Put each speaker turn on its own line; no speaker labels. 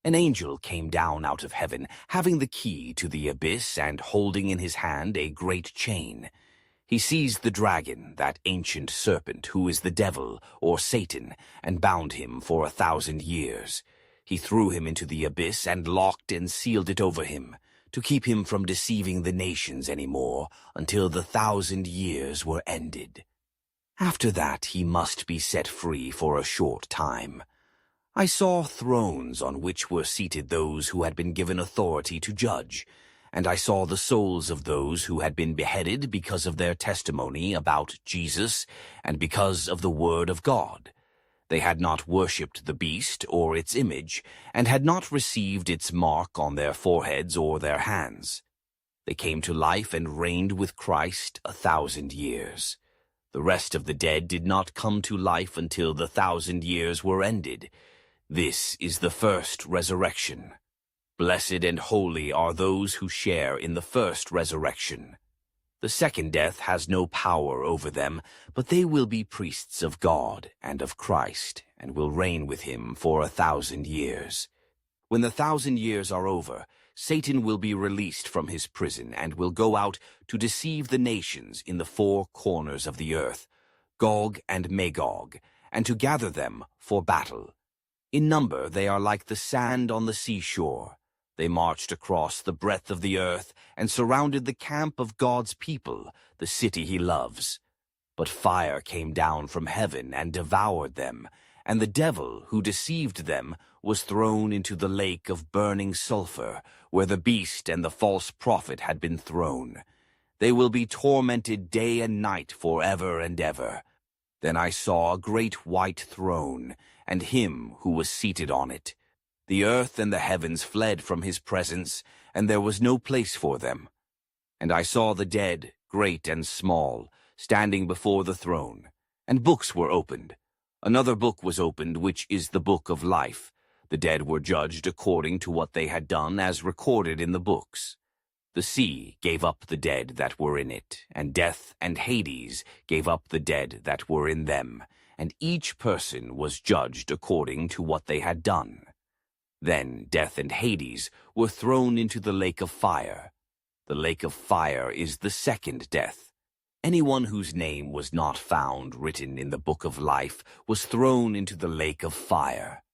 An angel came down out of heaven, having the key to the abyss and holding in his hand a great chain. He seized the dragon, that ancient serpent, who is the devil, or Satan, and bound him for 1,000 years. He threw him into the abyss and locked and sealed it over him, to keep him from deceiving the nations any more, until the 1,000 years were ended. After that he must be set free for a short time. I saw thrones on which were seated those who had been given authority to judge, and I saw the souls of those who had been beheaded because of their testimony about Jesus and because of the word of God. They had not worshipped the beast or its image, and had not received its mark on their foreheads or their hands. They came to life and reigned with Christ 1,000 years. The rest of the dead did not come to life until the 1,000 years were ended. This is the first resurrection. Blessed and holy are those who share in the first resurrection. The second death has no power over them, but they will be priests of God and of Christ, and will reign with him for 1,000 years. When the 1,000 years are over, Satan will be released from his prison and will go out to deceive the nations in the 4 corners of the earth, Gog and Magog, and to gather them for battle. In number they are like the sand on the seashore. They marched across the breadth of the earth and surrounded the camp of God's people, the city he loves. But fire came down from heaven and devoured them, and the devil who deceived them was thrown into the lake of burning sulfur, where the beast and the false prophet had been thrown. They will be tormented day and night forever and ever. Then I saw a great white throne, and him who was seated on it. The earth and the heavens fled from his presence, and there was no place for them. And I saw the dead, great and small, standing before the throne, and books were opened. Another book was opened, which is the book of life. The dead were judged according to what they had done, as recorded in the books. The sea gave up the dead that were in it, and death and Hades gave up the dead that were in them, and each person was judged according to what they had done. Then death and Hades were thrown into the lake of fire. The lake of fire is the second death. Anyone whose name was not found written in the book of life was thrown into the lake of fire.